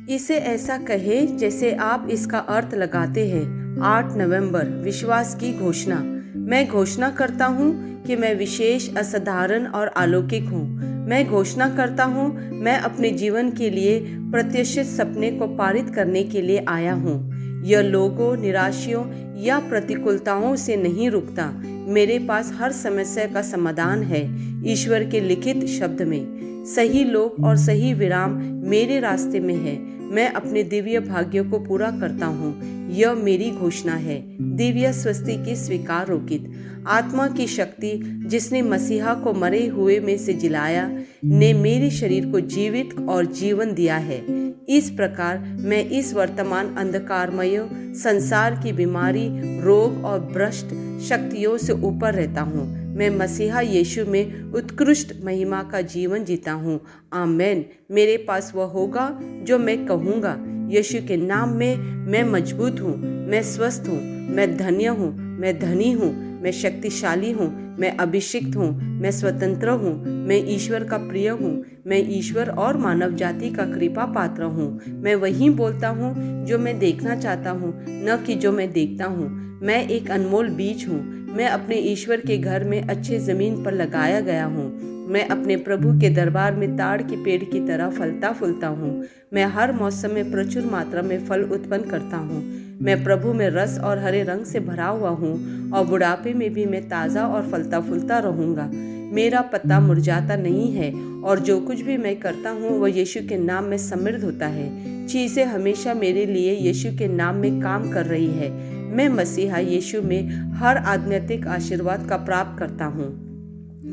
इसे ऐसा कहे जैसे आप इसका अर्थ लगाते हैं। 8 नवंबर, विश्वास की घोषणा। मैं घोषणा करता हूँ कि मैं विशेष, असाधारण और अलौकिक हूँ। मैं घोषणा करता हूँ, मैं अपने जीवन के लिए प्रत्याशित सपने को पारित करने के लिए आया हूँ। यह लोगों, निराशियों या प्रतिकूलताओं से नहीं रुकता। मेरे पास हर समस्या का समाधान है। ईश्वर के लिखित शब्द में सही लोग और सही विराम मेरे रास्ते में है। मैं अपने दिव्य भाग्यों को पूरा करता हूँ। यह मेरी घोषणा है। दिव्य स्वस्ति की स्वीकार रोकित। आत्मा की शक्ति जिसने मसीहा को मरे हुए में से जिलाया ने मेरे शरीर को जीवित और जीवन दिया है। इस प्रकार मैं इस वर्तमान अंधकारमय संसार की बीमारी, रोग और भ्रष्ट शक्तियों से ऊपर रहता हूँ। मैं मसीहा यीशु में उत्कृष्ट महिमा का जीवन जीता हूँ। आमेन। मेरे पास वह होगा जो मैं कहूँगा। यीशु के नाम में मैं मजबूत हूँ, मैं स्वस्थ हूँ, मैं धन्य हूँ, मैं धनी हूँ, मैं शक्तिशाली हूँ, मैं अभिषिक्त हूँ, मैं स्वतंत्र हूँ, मैं ईश्वर का प्रिय हूँ, मैं ईश्वर और मानव जाति का कृपा पात्र हूँ। मैं वही बोलता हूँ जो मैं देखना चाहता हूँ, न कि जो मैं देखता हूँ। मैं एक अनमोल बीज हूँ। मैं अपने ईश्वर के घर में अच्छे जमीन पर लगाया गया हूँ। मैं अपने प्रभु के दरबार में ताड़ के पेड़ की तरह फलता फूलता हूँ। मैं हर मौसम में प्रचुर मात्रा में फल उत्पन्न करता हूँ। मैं प्रभु में रस और हरे रंग से भरा हुआ हूँ और बुढ़ापे में भी मैं ताज़ा और फलता फूलता रहूँगा। मेरा पत्ता मुरझाता नहीं है और जो कुछ भी मैं करता हूँ वह यीशु के नाम में समृद्ध होता है। चीज़ें हमेशा मेरे लिए यीशु के नाम में काम कर रही है। मैं मसीहा यीशु में हर आध्यात्मिक आशीर्वाद का प्राप्त करता हूँ।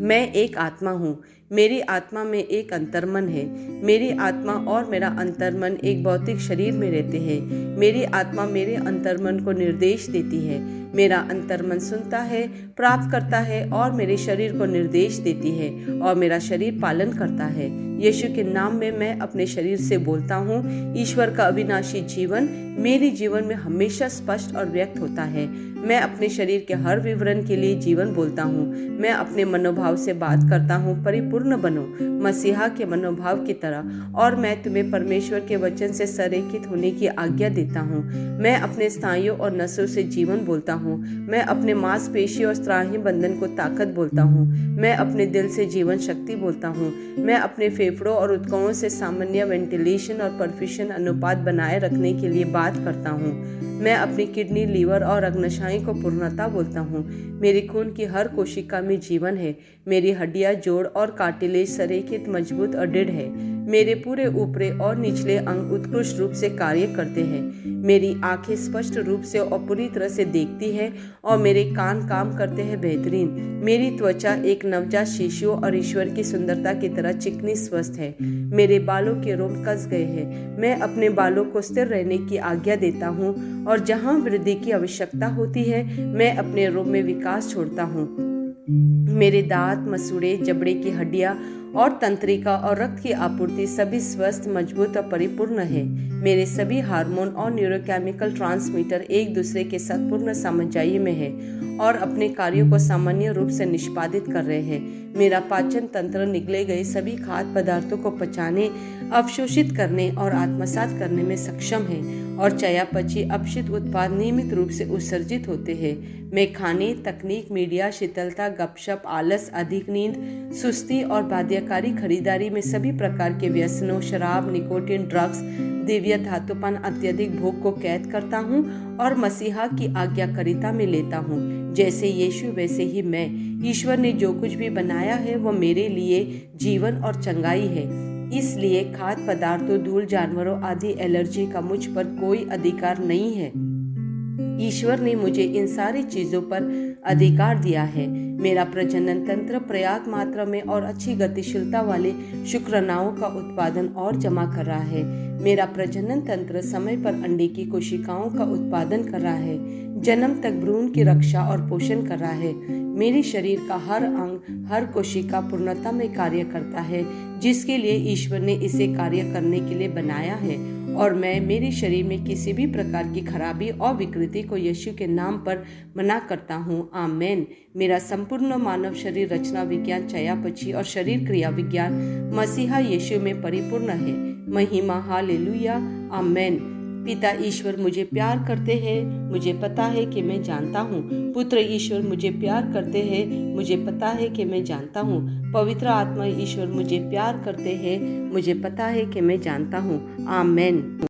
मैं एक आत्मा हूँ। मेरी आत्मा में एक अंतर्मन है। मेरी आत्मा और मेरा अंतर्मन एक भौतिक शरीर में रहते हैं। मेरी आत्मा मेरे अंतर्मन को निर्देश देती है। मेरा अंतर्मन सुनता है, प्राप्त करता है और मेरे शरीर को निर्देश देती है और मेरा शरीर पालन करता है। यीशु के नाम में मैं अपने शरीर से बोलता हूँ। ईश्वर का अविनाशी जीवन मेरे जीवन में हमेशा स्पष्ट और व्यक्त होता है। मैं अपने शरीर के हर विवरण के लिए जीवन बोलता हूँ। मैं अपने मनोभाव से बात करता हूँ, परिपूर्ण बनो मसीहा के मनोभाव की तरह, और मैं तुम्हें परमेश्वर के वचन से संरेखित होने की आज्ञा देता हूँ। मैं अपने स्नायुओं और नसों से जीवन बोलता हूँ। मैं अपने मांसपेशी और स्नायु बंधन को ताकत बोलता हूँ। मैं अपने दिल से जीवन शक्ति बोलता हूँ। मैं अपने फेफड़ों और ऊतकों से सामान्य वेंटिलेशन और परफ्यूजन अनुपात बनाए रखने के लिए बात करता हूँ। मैं अपनी किडनी, लीवर और अग्नाशय को पूर्णता बोलता हूँ। मेरे खून की हर कोशिका में जीवन है। मेरी हड्डियाँ, जोड़ और कार्टिलेज संरेखित, मजबूत और दृढ़ है। मेरे पूरे ऊपरी और निचले अंग उत्कृष्ट रूप से कार्य करते हैं। मेरी आंखें स्पष्ट रूप से और पूरी तरह से देखती है और मेरे कान काम करते हैं बेहतरीन। मेरी त्वचा एक नवजात शिशु और ईश्वर की सुंदरता की तरह चिकनी स्वस्थ है। मेरे बालों के रोम कस गए हैं। मैं अपने बालों को स्थिर रहने की आज्ञा देता हूँ और जहाँ वृद्धि की आवश्यकता होती है मैं अपने रोम में विकास छोड़ता हूँ। मेरे दांत, मसूड़े, जबड़े की हड्डियां और तंत्रिका और रक्त की आपूर्ति सभी स्वस्थ, मजबूत और परिपूर्ण है। मेरे सभी हार्मोन और न्यूरोकेमिकल ट्रांसमीटर एक दूसरे के साथ पूर्ण सामंजस्य में है और अपने कार्यों को सामान्य रूप से निष्पादित कर रहे हैं। मेरा पाचन तंत्र निगले गए सभी खाद्य पदार्थों को पचाने, अवशोषित करने और आत्मसात करने में सक्षम है और चयापचय अपशिष्ट उत्पाद नियमित रूप से उत्सर्जित होते हैं। मैं खाने, तकनीक, मीडिया, शीतलता, गपशप, आलस, अधिक नींद, सुस्ती और बाध्यकारी खरीदारी में सभी प्रकार के व्यसनों, शराब, निकोटीन, ड्रग्स, दिव्य धातुपन, अत्यधिक भोग को कैद करता हूँ और मसीहा की आज्ञाकारिता में लेता हूँ। जैसे यीशु वैसे ही मैं। ईश्वर ने जो कुछ भी बनाया है वह मेरे लिए जीवन और चंगाई है। इसलिए खाद्य पदार्थों, धूल, जानवरों आदि एलर्जी का मुझ पर कोई अधिकार नहीं है। ईश्वर ने मुझे इन सारी चीजों पर अधिकार दिया है। मेरा प्रजनन तंत्र पर्याप्त मात्रा में और अच्छी गतिशीलता वाले शुक्राणुओं का उत्पादन और जमा कर रहा है। मेरा प्रजनन तंत्र समय पर अंडे की कोशिकाओं का उत्पादन कर रहा है, जन्म तक भ्रूण की रक्षा और पोषण कर रहा है। मेरे शरीर का हर अंग, हर कोशिका पूर्णता में कार्य करता है जिसके लिए ईश्वर ने इसे कार्य करने के लिए बनाया है, और मैं मेरे शरीर में किसी भी प्रकार की खराबी और विकृति को यीशु के नाम पर मना करता हूँ। आमेन। मेरा संपूर्ण मानव शरीर रचना विज्ञान, चयापचय और शरीर क्रिया विज्ञान मसीहा यीशु में परिपूर्ण है। महिमा, हालेलुया, आमेन। पिता ईश्वर मुझे प्यार करते हैं, मुझे पता है कि मैं जानता हूँ। पुत्र ईश्वर मुझे प्यार करते हैं, मुझे पता है कि मैं जानता हूँ। पवित्र आत्मा ईश्वर मुझे प्यार करते हैं, मुझे पता है कि मैं जानता हूँ। आमेन।